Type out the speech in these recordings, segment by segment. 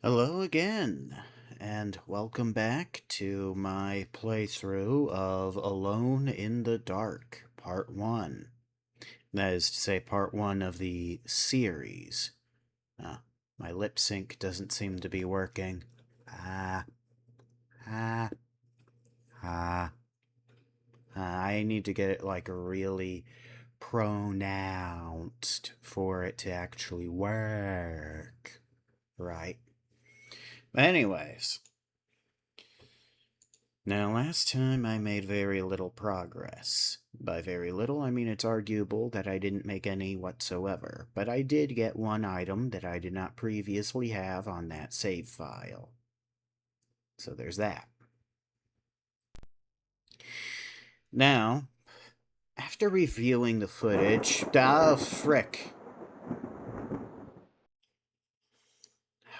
Hello again, and welcome back to my playthrough of Alone in the Dark, Part 1. That is to say, Part 1 of the series. Ah, my lip sync doesn't seem to be working. Ah, ah, ah. I need to get it, like, really pronounced for it to actually work. Right. Anyways. Now, last time I made very little progress. By very little, I mean it's arguable that I didn't make any whatsoever, but I did get one item that I did not previously have on that save file. So there's that. Now, after reviewing the footage... frick.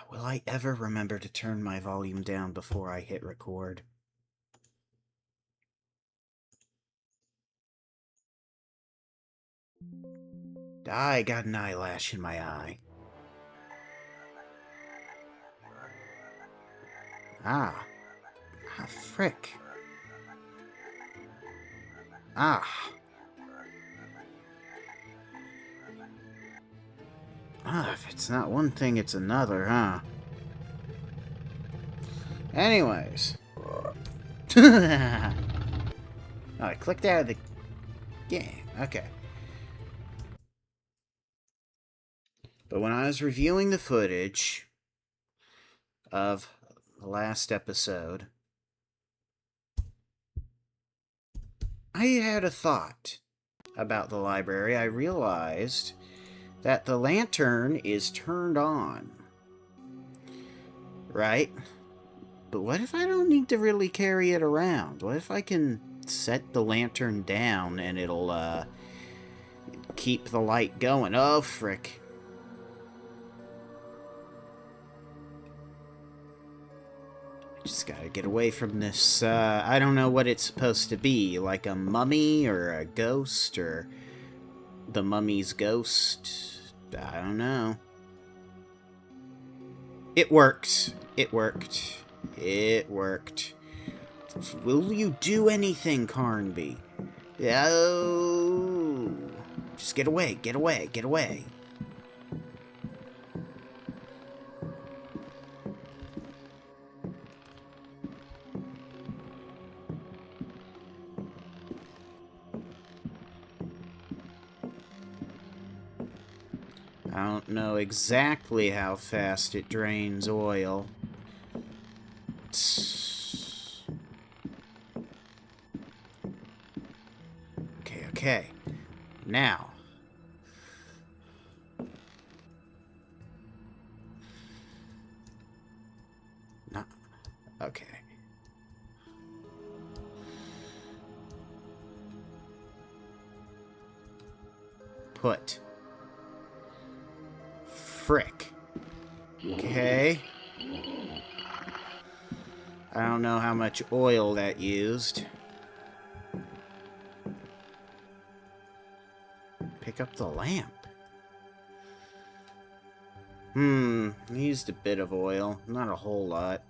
Will I ever remember to turn my volume down before I hit record? I got an eyelash in my eye. Ah. Frick. Ah. If it's not one thing, it's another, huh? Anyways. Oh, I clicked out of the game. Okay. But when I was reviewing the footage of the last episode, I had a thought about the library. I realized that the lantern is turned on. Right? But what if I don't need to really carry it around? What if I can set the lantern down and it'll, keep the light going? Oh, frick. Just gotta get away from this, I don't know what it's supposed to be. Like a mummy or a ghost or the mummy's ghost. I don't know. It worked. It worked. It worked. Will you do anything, Carnby? Oh. Just get away, get away, get away. I don't know exactly how fast it drains oil. Okay. Now. Okay. Put. Frick. Okay. I don't know how much oil that used. Pick up the lamp. Used a bit of oil. Not a whole lot.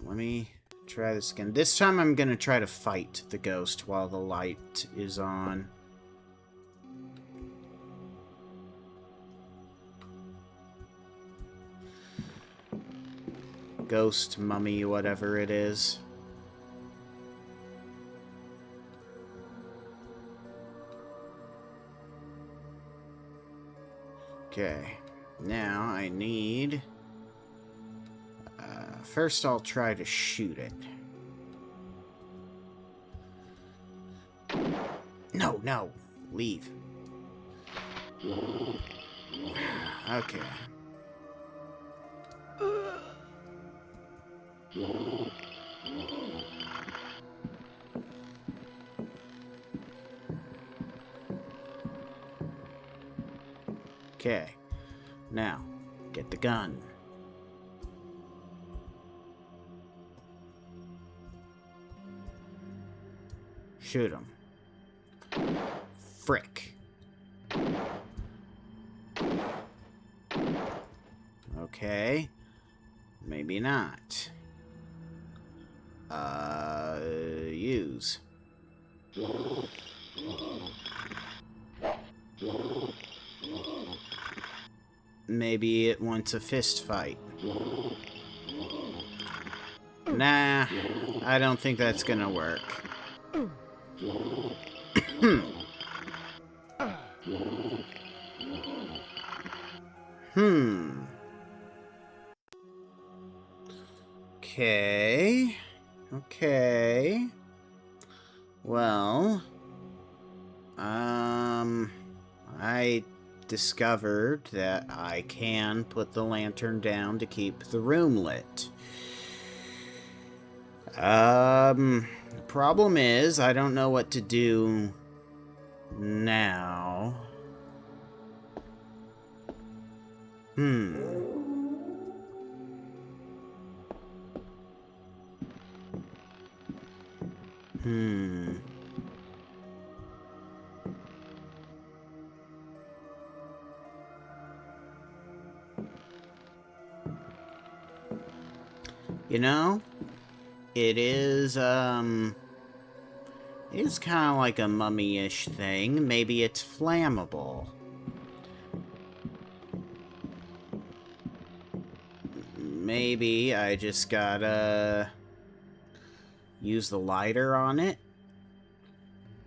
Let me try this again. This time I'm gonna try to fight the ghost while the light is on. Ghost, mummy, whatever it is. Okay. Now I need... first I'll try to shoot it. No, no. Leave. Okay. Okay. Now, get the gun. Shoot him. Frick. Okay. Maybe not. Use. Maybe it wants a fist fight. Nah, I don't think that's gonna work. Okay. Okay. Well, I discovered that I can put the lantern down to keep the room lit. The problem is I don't know what to do now. You know, it is kind of like a mummy-ish thing. Maybe it's flammable. Maybe I just gotta use the lighter on it.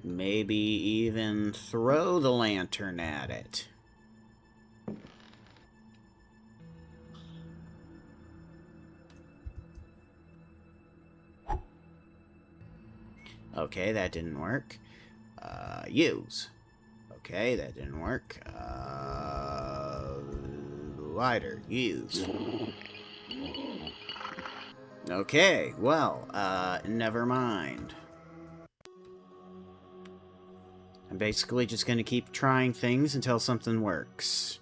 Maybe even throw the lantern at it. Okay, that didn't work. Use. Okay, that didn't work. Lighter. Use. Okay, well, never mind. I'm basically just gonna keep trying things until something works.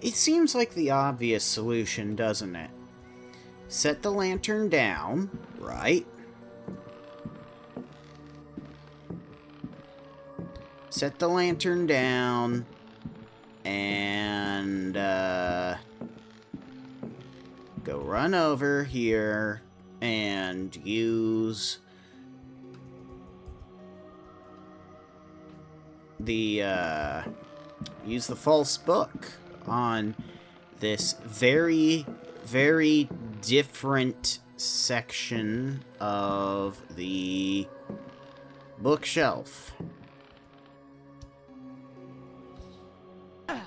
It seems like the obvious solution, doesn't it? Set the lantern down, right? Set the lantern down, and, go run over here and use the false book on this very, very different section of the bookshelf. Okay.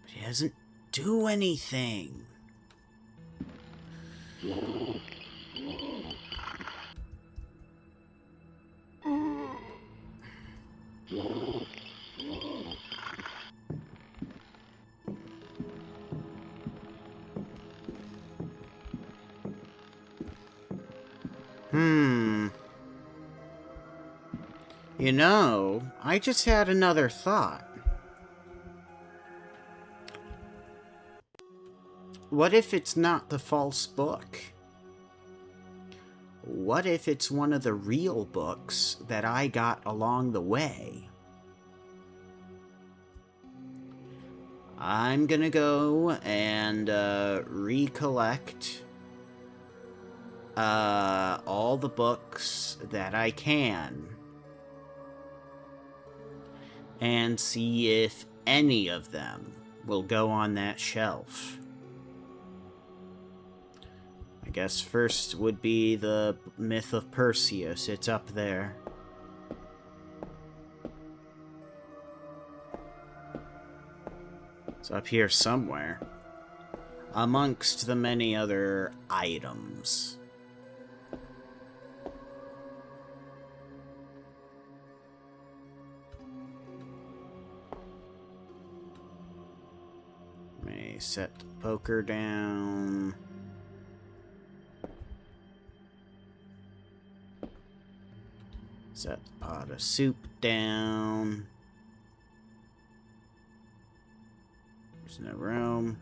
But he doesn't do anything. You know, I just had another thought. What if it's not the false book? What if it's one of the real books that I got along the way? I'm gonna go and recollect all the books that I can and see if any of them will go on that shelf. I guess first would be the Myth of Perseus. It's up there. It's up here somewhere, amongst the many other items. May set the poker down. Set the pot of soup down. There's no room.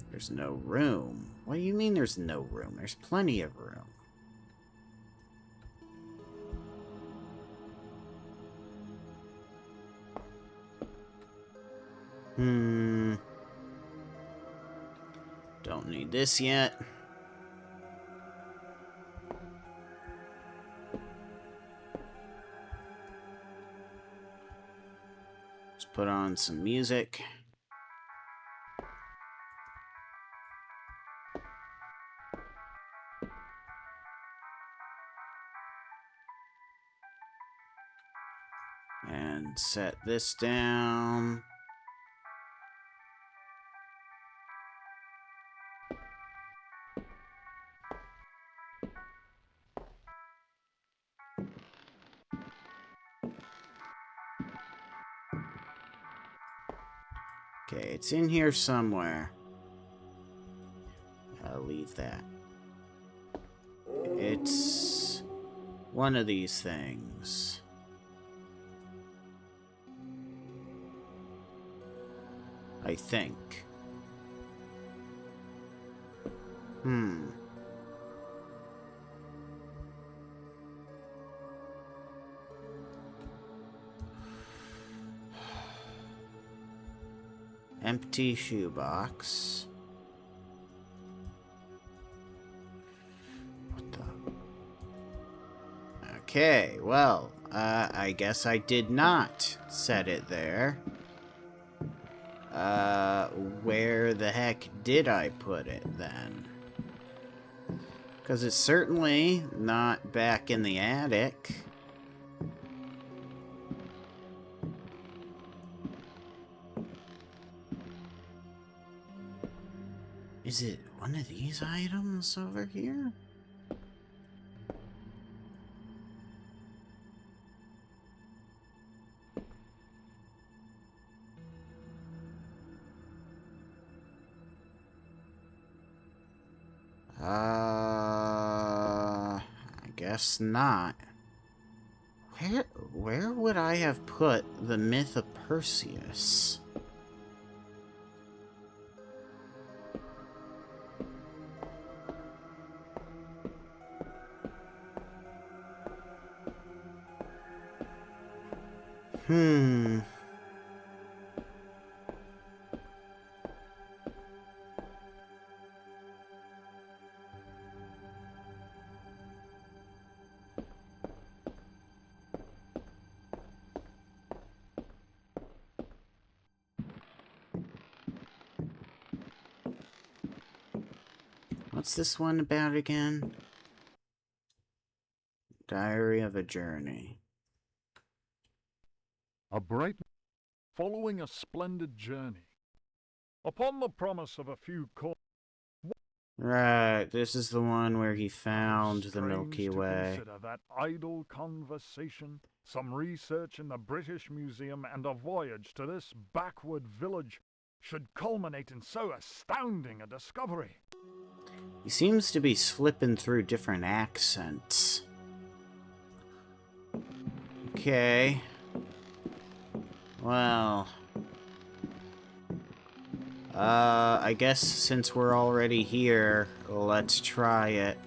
There's no room. What do you mean there's no room? There's plenty of room. Don't need this yet. Let's put on some music. And set this down. Okay, it's in here somewhere. I'll leave that. It's one of these things. I think. Empty shoebox. What the? Okay, well, I guess I did not set it there. Where the heck did I put it then? Because it's certainly not back in the attic. Is it one of these items over here? I guess not. Where would I have put the Myth of Perseus? What's this one about again? Diary of a Journey. A bright following a splendid journey. Upon the promise of a few coins. Right, this is the one where he found the Milky To Way. consider that idle conversation, some research in the British Museum, and a voyage to this backward village should culminate in so astounding a discovery. He seems to be slipping through different accents. Okay. Well, I guess since we're already here, let's try it.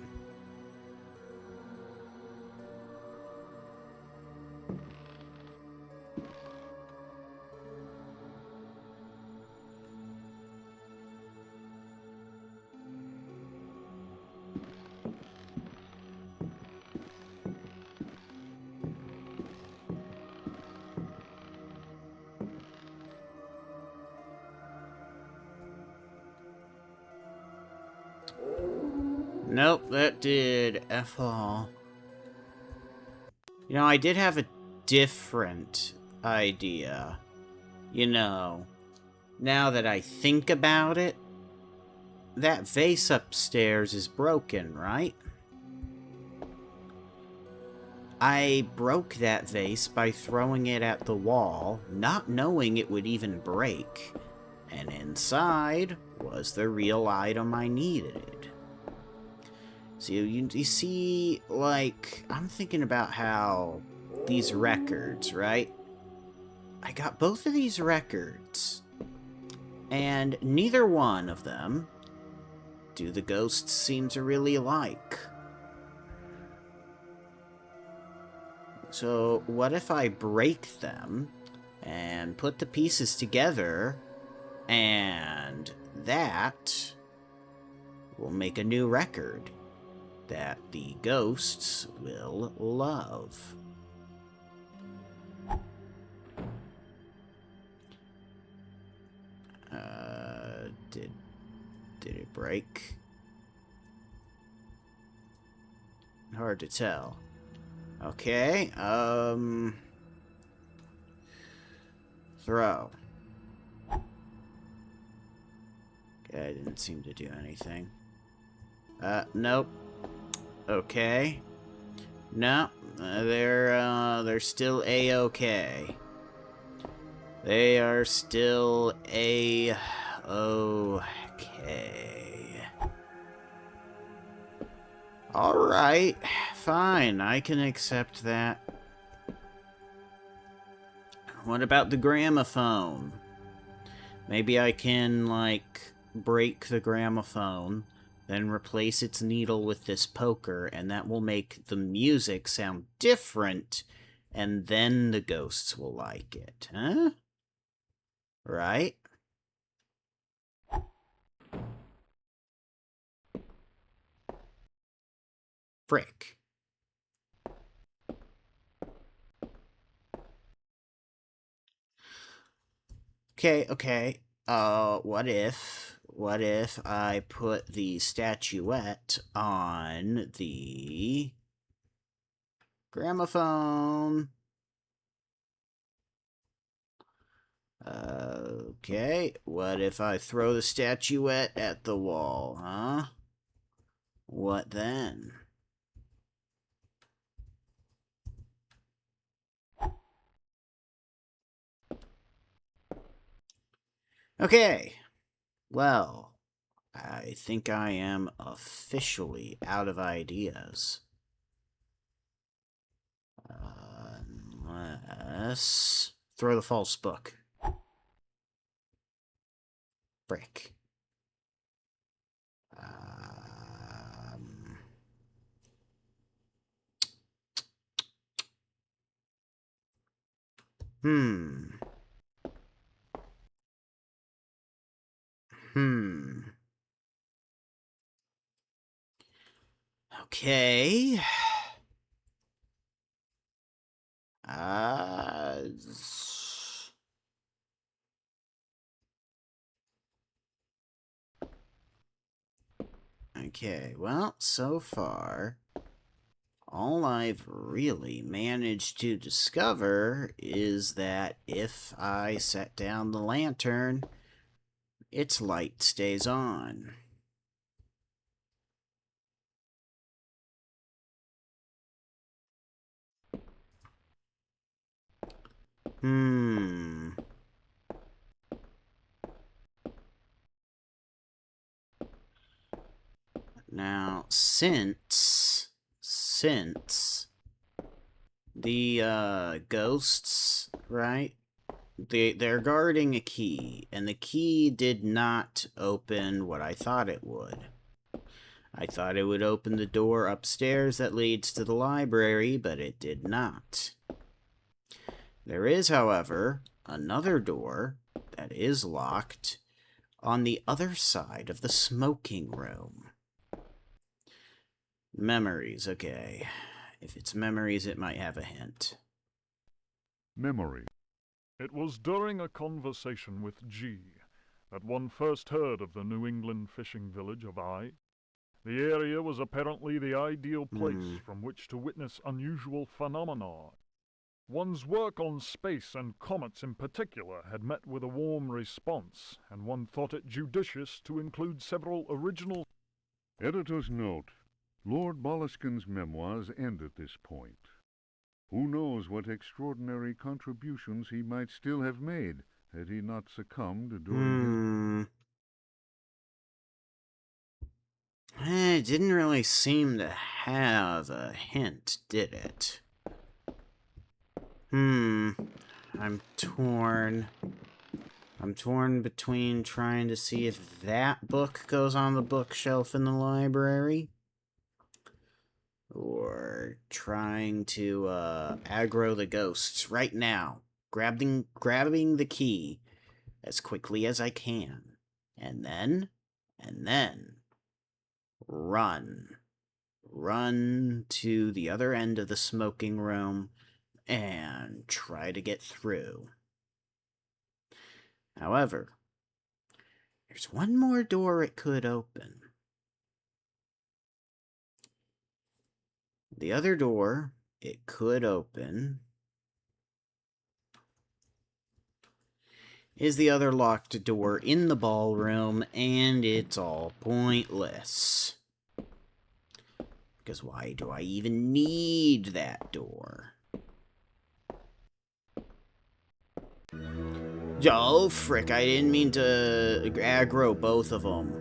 Nope, that did F all. You know, I did have a different idea. You know, now that I think about it, that vase upstairs is broken, right? I broke that vase by throwing it at the wall, not knowing it would even break. And inside was the real item I needed. So you see, like, I'm thinking about how these records, right? I got both of these records, and neither one of them do the ghosts seem to really like. So what if I break them and put the pieces together, and that will make a new record that the ghosts will love. Did it break? Hard to tell. Okay, throw. Okay, I didn't seem to do anything. Nope. Okay. No, they're still A-okay. They are still A-okay. Alright, fine, I can accept that. What about the gramophone? Maybe I can, like, break the gramophone, then replace its needle with this poker, and that will make the music sound different, and then the ghosts will like it, huh? Right? Frick. Okay. What if I put the statuette on the gramophone? Okay, what if I throw the statuette at the wall, huh? What then? Okay, well, I think I am officially out of ideas. Unless... Throw the false book. Frick. Um... Hmm. Hmm. Okay. Uh... Okay, well, so far, all I've really managed to discover is that if I set down the lantern, its light stays on. Hmm. Now, since the ghosts, right? They're guarding a key, and the key did not open what I thought it would. I thought it would open the door upstairs that leads to the library, but it did not. There is, however, another door that is locked on the other side of the smoking room. Memories, okay. If it's memories, it might have a hint. Memory. It was during a conversation with G that one first heard of the New England fishing village of I. The area was apparently the ideal place from which to witness unusual phenomena. One's work on space and comets in particular had met with a warm response, and one thought it judicious to include several original... Editor's note. Lord Boleskin's memoirs end at this point. Who knows what extraordinary contributions he might still have made had he not succumbed during his... It didn't really seem to have a hint, did it? I'm torn. I'm torn between trying to see if that book goes on the bookshelf in the library, or trying to aggro the ghosts right now. Grabbing the key as quickly as I can. And then, run. Run to the other end of the smoking room and try to get through. However, there's one more door it could open. The other door it could open is the other locked door in the ballroom, and it's all pointless. Because why do I even need that door? Oh, frick, I didn't mean to aggro both of them.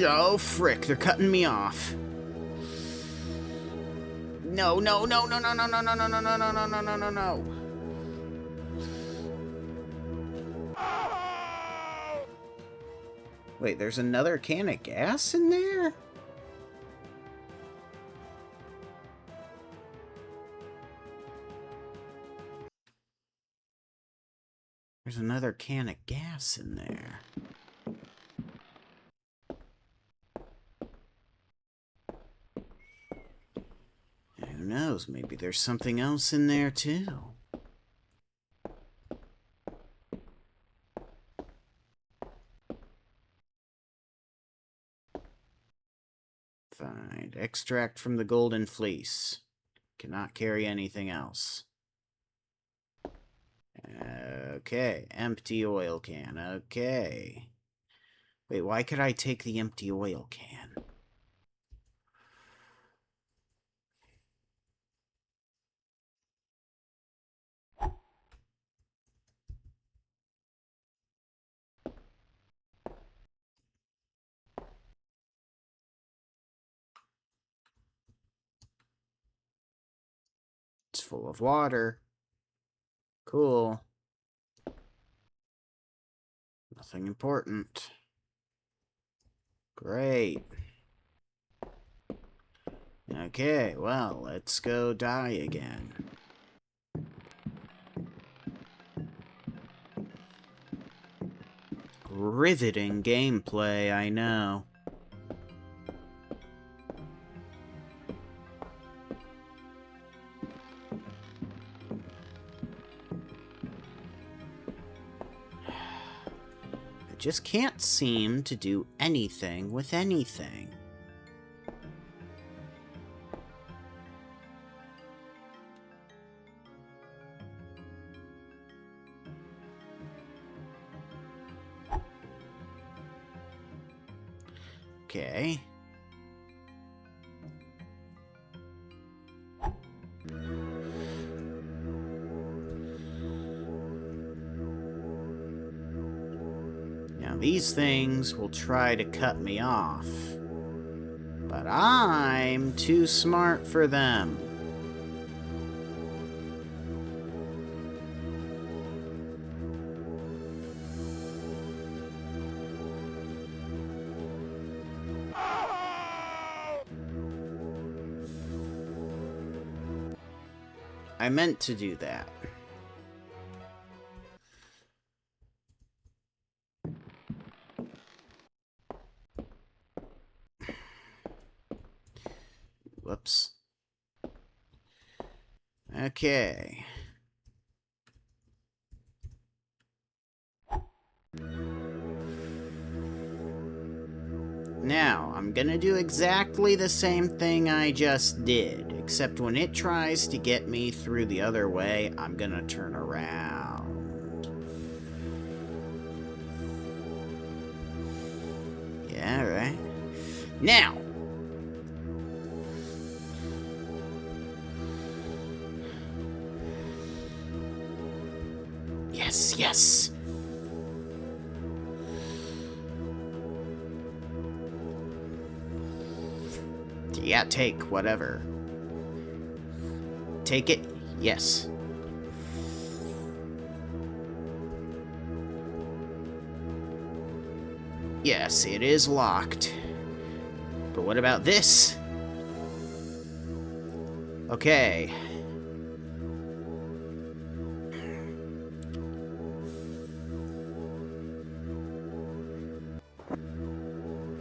Oh, frick, they're cutting me off. No, no, no, no, no, no, no, no, no, no, no, no, no, no, no, no, no. Wait, there's another can of gas in there? There's another can of gas in there. Who knows? Maybe there's something else in there, too. Find extract from the golden fleece. Cannot carry anything else. Okay, empty oil can. Okay. Wait, why could I take the empty oil can? It's full of water. Cool. Nothing important. Great. Okay, well, let's go die again. Riveting gameplay, I know. I just can't seem to do anything with anything. Okay. Now these things will try to cut me off, but I'm too smart for them. I meant to do that. Whoops. Okay. Now, I'm gonna do exactly the same thing I just did, except when it tries to get me through the other way, I'm gonna turn around. Yeah, right. Now! Yes, yes. Yeah, take whatever. Take it. Yes. Yes, it is locked. But what about this? Okay.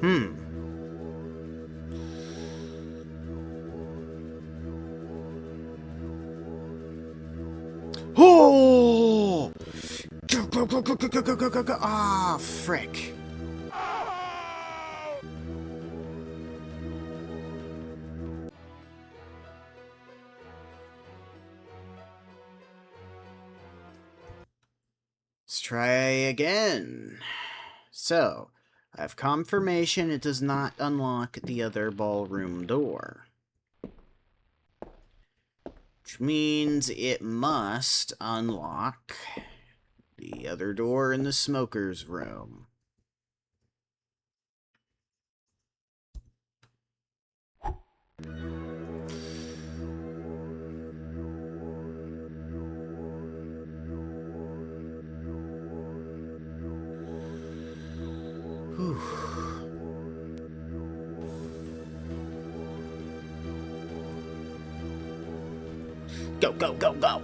Hmm. Oh! Go, go, go, go, go, go, go, go, go, go. Ah, frick. Let's try again. So, I have confirmation it does not unlock the other ballroom door. Which means it must unlock the other door in the smoker's room. Whew. Go, go, go, go!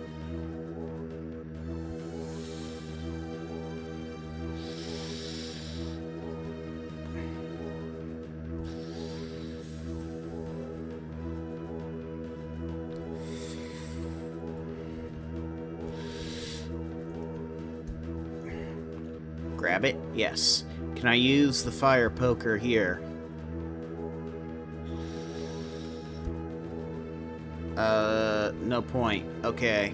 Grab it? Yes. Can I use the fire poker here? No point. Okay.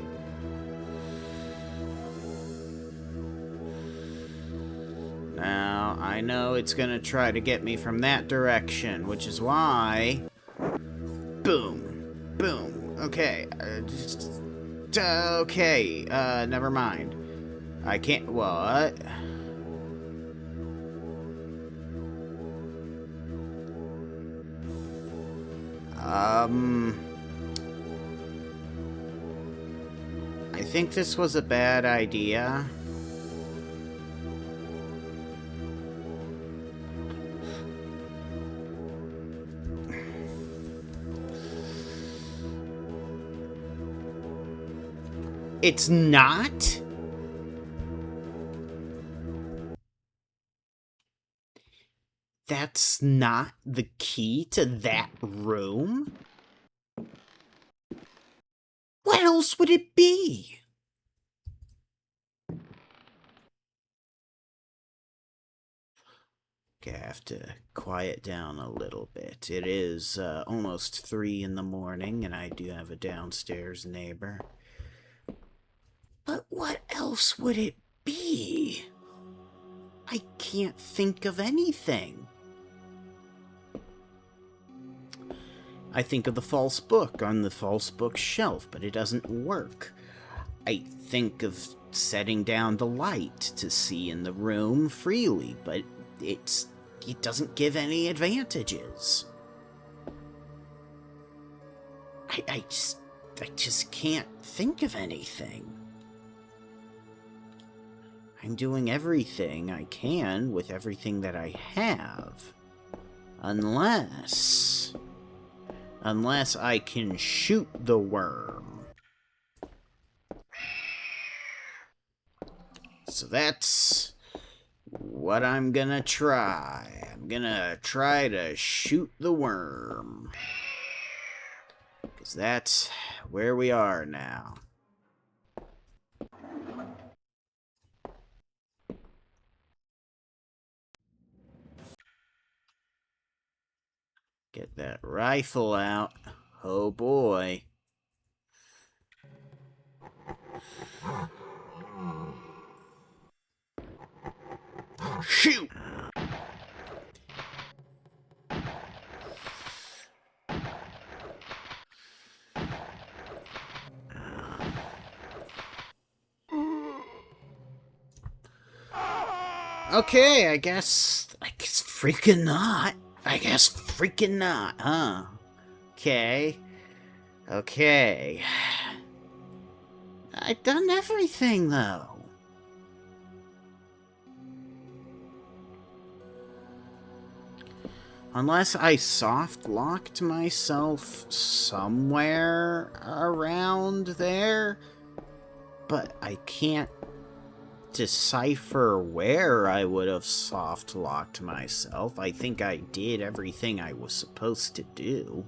Now, I know it's gonna try to get me from that direction, which is why... Boom. Boom. Okay. Okay. Never mind. I can't... What? I think this was a bad idea. It's not? That's not the key to that room? What else would it be? Okay, I have to quiet down a little bit. It is almost 3 in the morning, and I do have a downstairs neighbor. But what else would it be? I can't think of anything. I think of the false book on the false book shelf, but it doesn't work. I think of setting down the light to see in the room freely, but it doesn't give any advantages. I just can't think of anything. I'm doing everything I can with everything that I have. Unless I can shoot the worm. So that's what I'm gonna try. I'm gonna try to shoot the worm. Because that's where we are now. Get that rifle out. Oh boy. Shoot! Okay, I guess freaking not. I guess freaking not, huh? Okay. Okay. I've done everything, though. Unless I soft-locked myself somewhere around there. But I can't decipher where I would have soft-locked myself. I think I did everything I was supposed to do.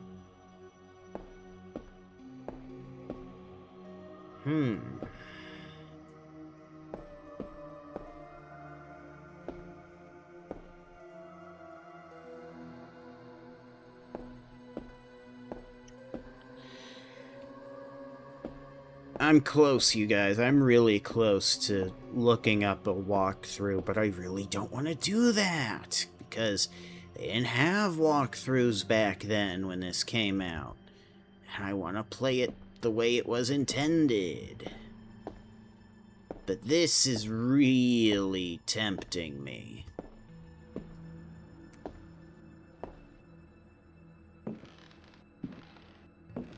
I'm close, you guys. I'm really close to looking up a walkthrough, but I really don't want to do that because they didn't have walkthroughs back then when this came out. And I want to play it the way it was intended. But this is really tempting me.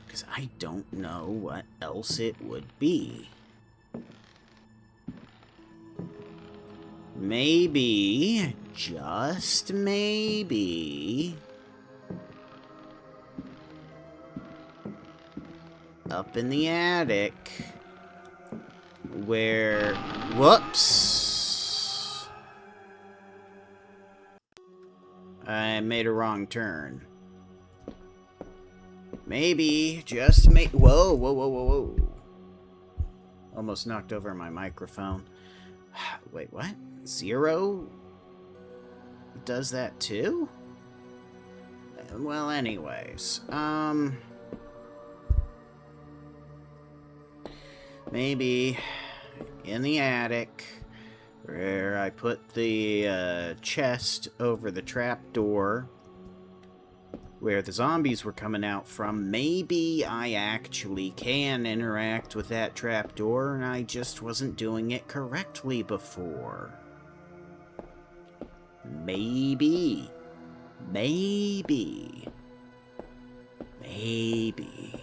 Because I don't know what else it would be. Maybe, just maybe, up in the attic, where... Whoops! I made a wrong turn. Maybe, just whoa, whoa, whoa, whoa, whoa. Almost knocked over my microphone. Wait, what? 0 does that too? Well, anyways, maybe in the attic where I put the chest over the trapdoor where the zombies were coming out from. Maybe I actually can interact with that trapdoor and I just wasn't doing it correctly before. Maybe. Maybe. Maybe.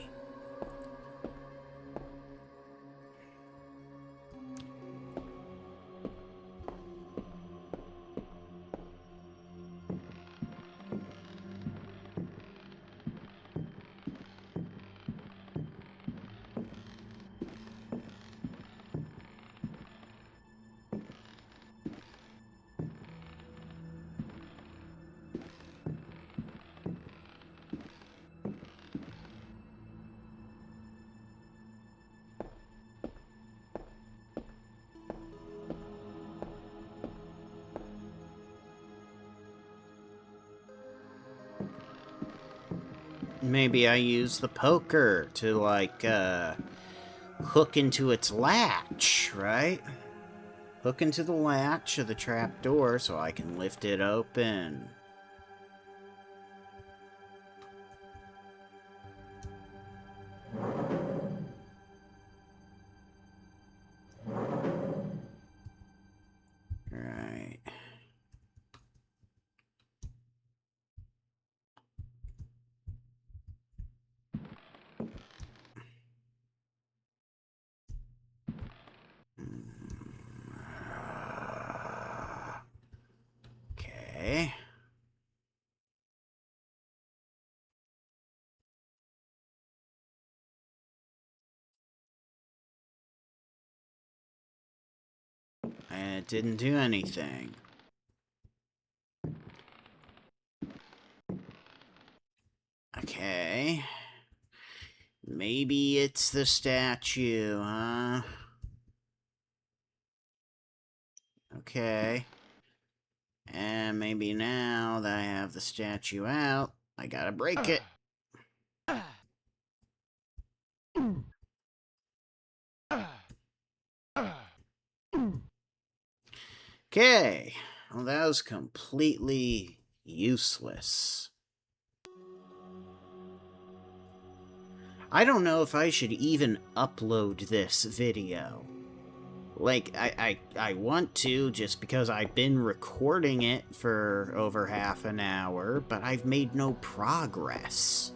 Maybe I use the poker to, like, hook into its latch, right? Hook into the latch of the trapdoor so I can lift it open. Right. Okay. And it didn't do anything. Okay. Maybe it's the statue, huh? Okay. And maybe now that I have the statue out, I gotta break it. Okay. Well, that was completely useless. I don't know if I should even upload this video. Like, I want to just because I've been recording it for over half an hour, but I've made no progress.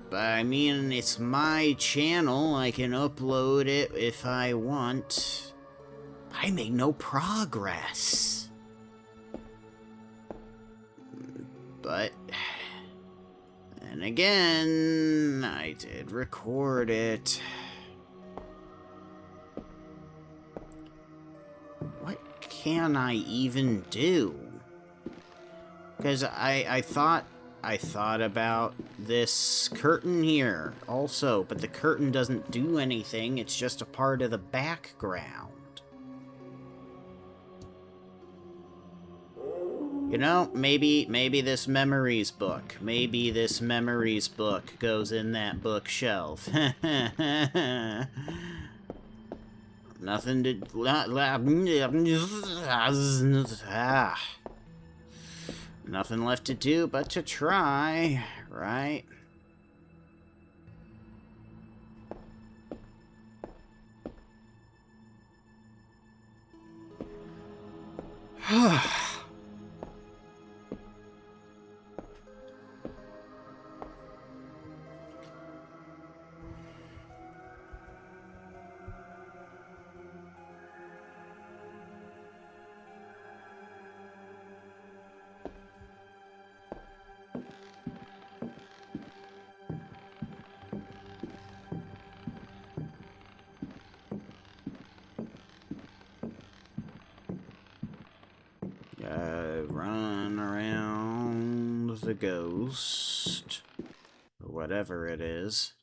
But I mean, it's my channel. I can upload it if I want. But I made no progress. But then again, I did record it. What can I even do? Because I thought about this curtain here also, but the curtain doesn't do anything. It's just a part of the background. You know, maybe this memories book. Maybe this memories book goes in that bookshelf. Nothing to... Nothing left to do but to try, right? Run around the ghost, or whatever it is.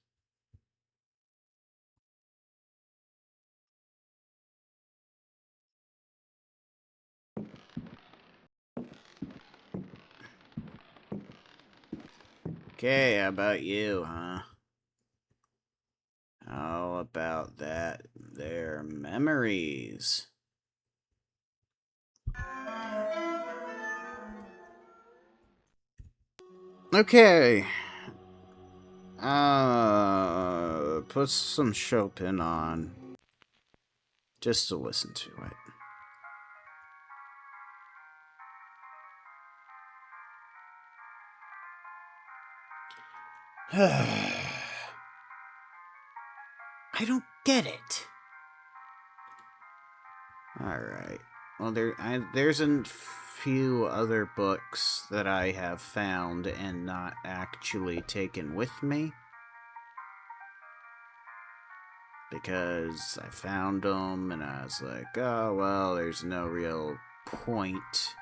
Okay, how about you, huh? How about that their memories? Okay. Put some Chopin on. Just to listen to it. I don't get it. Alright. Well, there's a few other books that I have found and not actually taken with me. Because I found them and I was like, oh, well, there's no real point.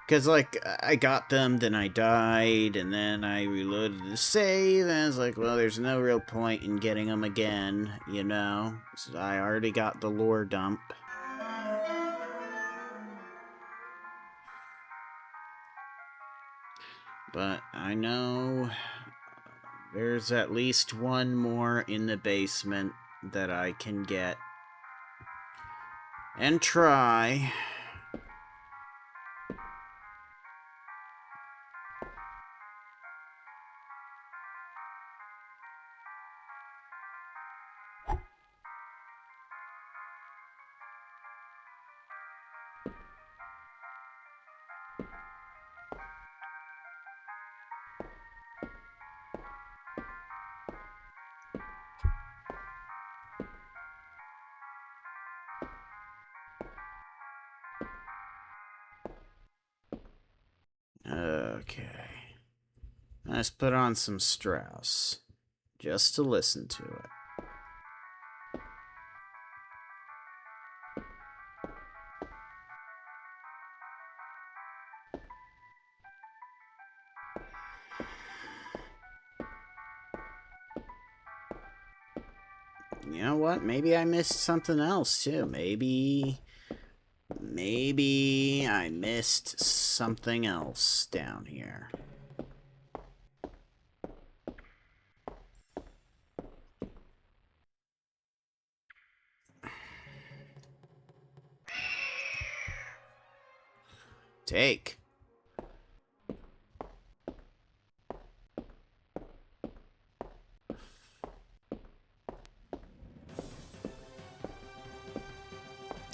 Because, like, I got them, then I died, and then I reloaded the save, and I was like, well, there's no real point in getting them again, you know? So I already got the lore dump. But I know there's at least one more in the basement that I can get and try. Okay. Let's put on some Strauss, just to listen to it. You know what? Maybe I missed something else, too. Maybe I missed something else down here. Take.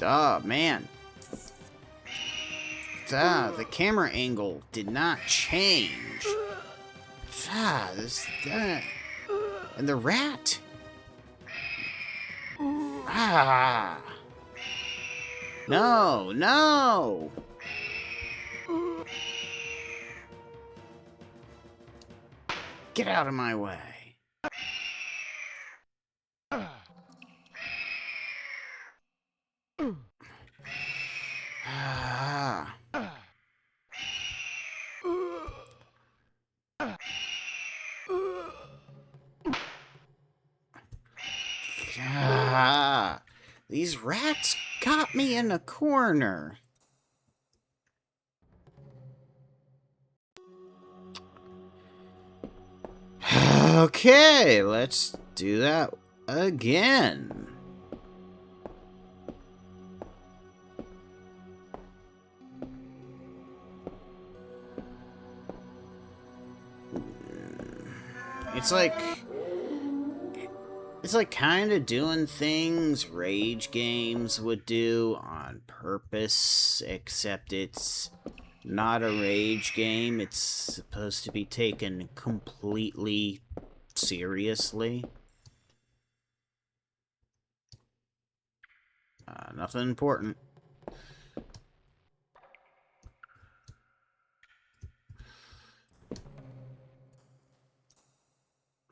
Oh, man. The camera angle did not change. And the rat. No, no. Get out of my way. Ah. Ah. These rats got me in a corner. Okay, let's do that again. It's like kind of doing things rage games would do on purpose, except it's not a rage game. It's supposed to be taken completely seriously. Nothing important.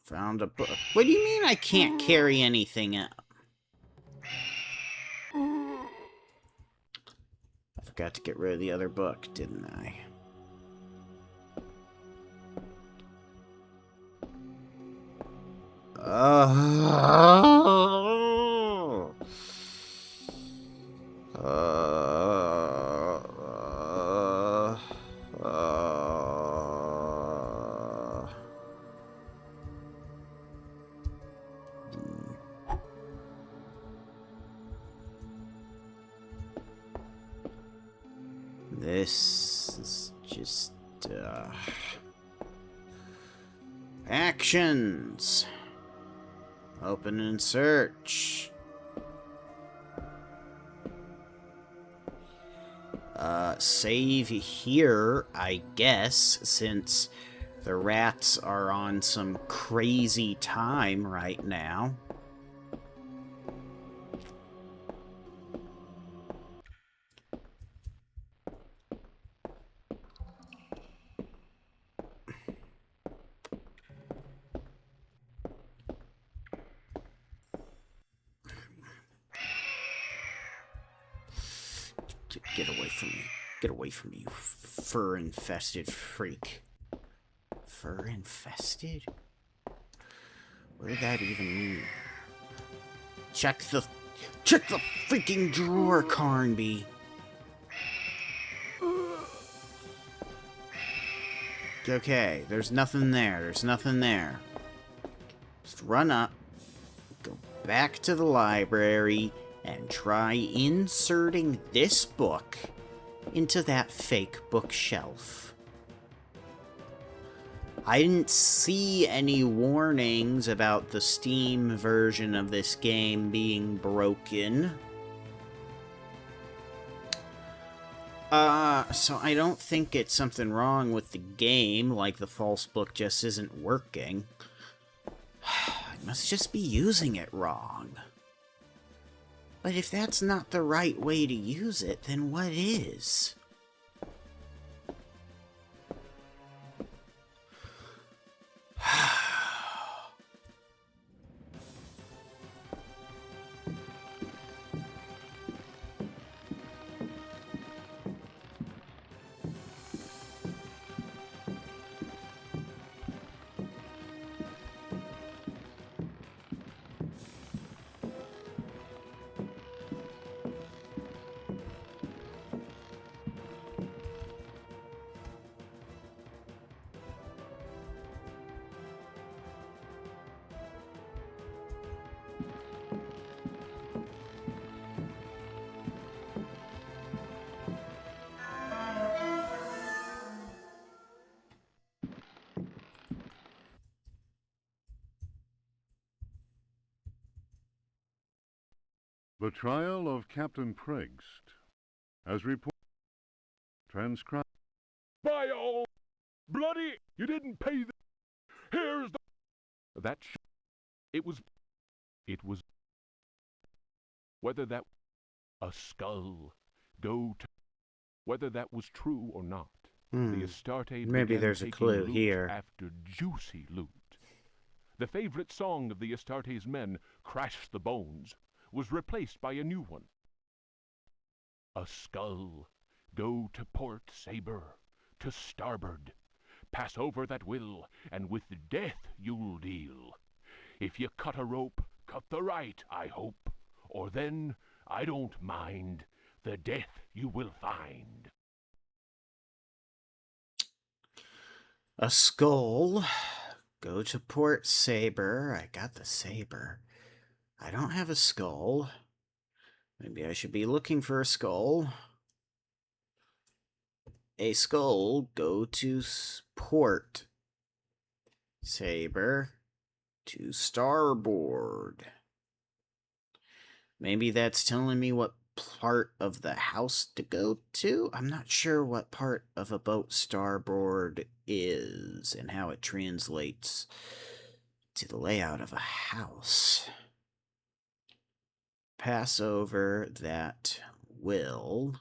Found a book. What do you mean I can't carry anything out? I forgot to get rid of the other book, didn't I? Oh. This is just, actions. Open and search. Save here, I guess, since the rats are on some crazy time right now. Get away from me. Get away from me, you fur-infested freak. Fur-infested? What did that even mean? Check the freaking drawer, Carnby. Okay, there's nothing there. There's nothing there. Just run up, go back to the library, and try inserting this book into that fake bookshelf. I didn't see any warnings about the Steam version of this game being broken. So I don't think it's something wrong with the game, like the false book just isn't working. I must just be using it wrong. But if that's not the right way to use it, then what is? The trial of Captain Prext, as reported, transcribed. By all bloody, you didn't pay the... Here's the... It was... It was... Whether that... A skull. Go to... Whether that was true or not. The Astartes Maybe began there's a taking clue loot here. after juicy loot. The favorite song of the Astartes men, Crash the Bones, was replaced by a new one. A skull. Go to port, saber, to starboard. Pass over that will, and with death you'll deal. If you cut a rope, cut the right, I hope. Or then, I don't mind, the death you will find. A skull. Go to port, saber. I got the saber. I don't have a skull. Maybe I should be looking for a skull. A skull. Go to port. Saber. To starboard. Maybe that's telling me what part of the house to go to? I'm not sure what part of a boat starboard is and how it translates to the layout of a house. Pass over that will,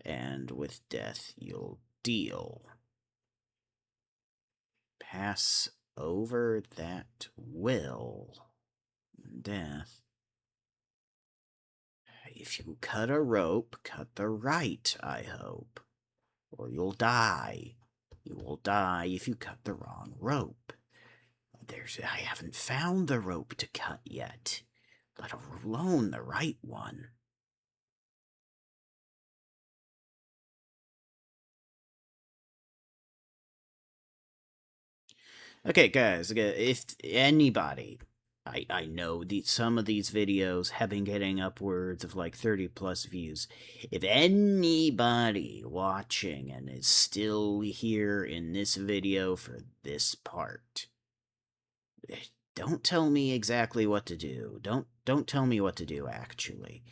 and with death you'll deal. Pass over that will, death. If you cut a rope, cut the right, I hope. Or you'll die. You will die if you cut the wrong rope. I haven't found the rope to cut yet, let alone the right one. Okay, guys, if anybody... I know some of these videos have been getting upwards of like 30 plus views. If anybody watching and is still here in this video for this part, don't tell me exactly what to do. Don't tell me what to do, actually.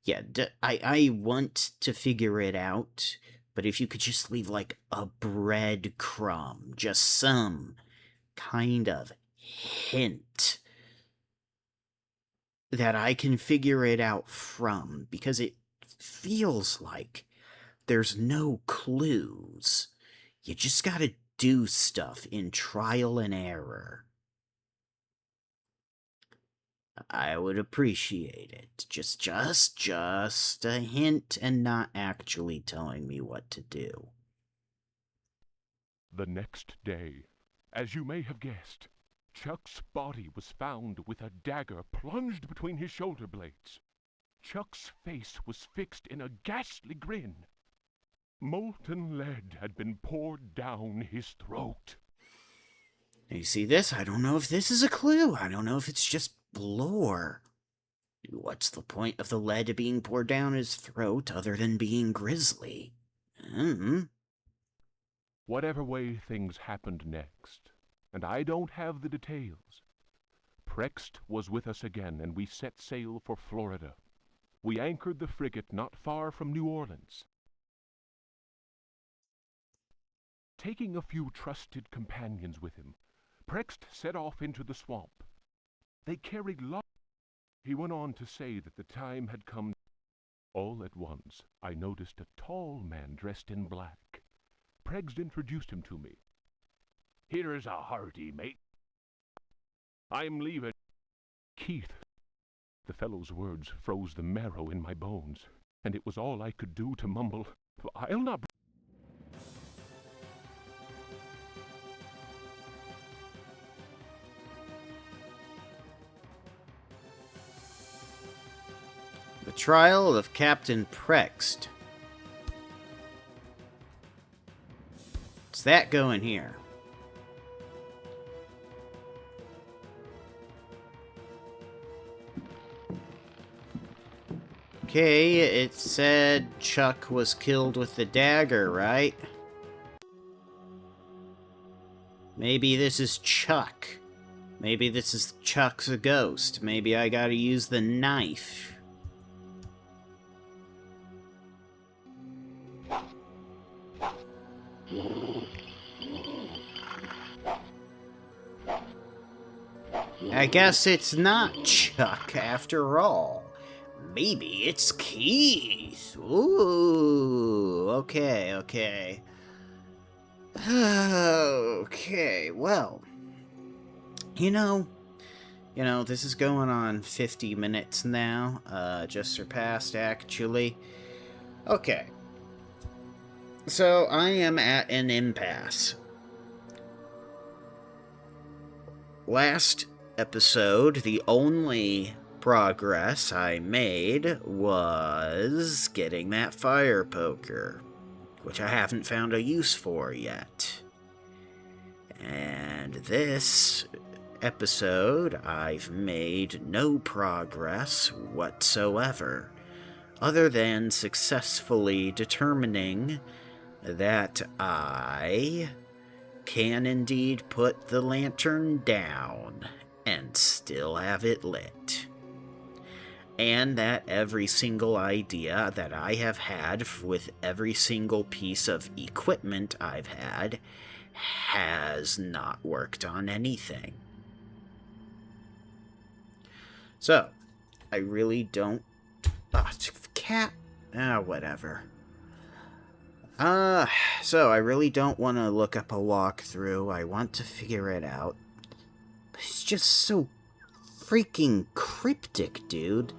Yeah, I want to figure it out, but if you could just leave like a breadcrumb, just some kind of hint that I can figure it out from, because it feels like there's no clues. You just gotta do stuff in trial and error. I would appreciate it. Just a hint and not actually telling me what to do. The next day, as you may have guessed, Chuck's body was found with a dagger plunged between his shoulder blades. Chuck's face was fixed in a ghastly grin. Molten lead had been poured down his throat. You see this? I don't know if this is a clue. I don't know if it's just lore. What's the point of the lead being poured down his throat other than being grisly? Whatever way things happened next, and I don't have the details. Prext was with us again, and we set sail for Florida. We anchored the frigate not far from New Orleans. Taking a few trusted companions with him, Prext set off into the swamp. They carried lots. He went on to say that the time had come. All at once, I noticed a tall man dressed in black. Prext introduced him to me. "Here's a hearty, mate. I'm leaving." Keith. The fellow's words froze the marrow in my bones, and it was all I could do to mumble, "I'll not..." The Trial of Captain Prext. What's that going here? Okay, it said Chuck was killed with the dagger, right? Maybe this is Chuck. Maybe this is Chuck's a ghost. Maybe I gotta use the knife. I guess it's not Chuck after all. Maybe it's Keith. Ooh, okay. Okay, well, you know, this is going on 50 minutes now. Just surpassed, actually. Okay. So, I am at an impasse. Last episode, the only progress I made was getting that fire poker, which I haven't found a use for yet. And this episode, I've made no progress whatsoever, other than successfully determining that I can indeed put the lantern down and still have it lit. And that every single idea that I have had with every single piece of equipment I've had has not worked on anything. So, I really don't... whatever. So I really don't want to look up a walkthrough. I want to figure it out. But it's just so freaking cryptic, dude.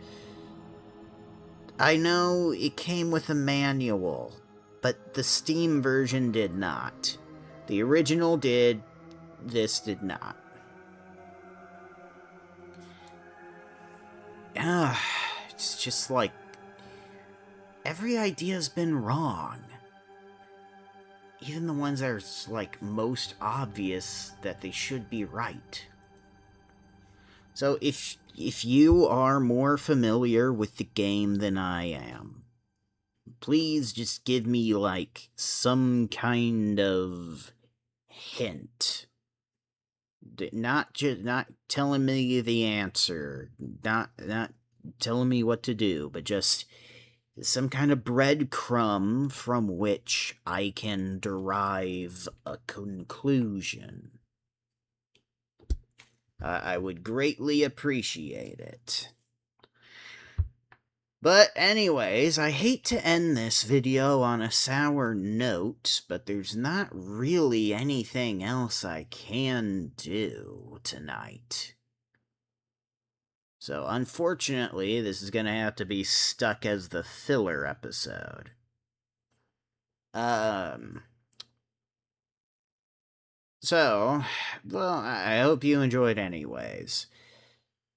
I know it came with a manual, but the Steam version did not. The original did, this did not. It's just like, every idea's been wrong. Even the ones that are, like, most obvious that they should be right. So if you are more familiar with the game than I am, please just give me, like, some kind of hint. Not telling me the answer, not telling me what to do, but just some kind of breadcrumb from which I can derive a conclusion. I would greatly appreciate it. But anyways, I hate to end this video on a sour note, but there's not really anything else I can do tonight. So unfortunately, this is going to have to be stuck as the filler episode. So, well, I hope you enjoyed anyways.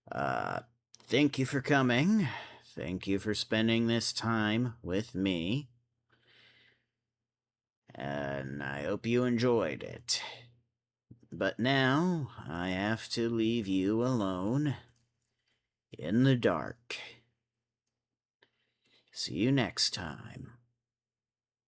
Thank you for coming. Thank you for spending this time with me. And I hope you enjoyed it. But now, I have to leave you alone in the dark. See you next time.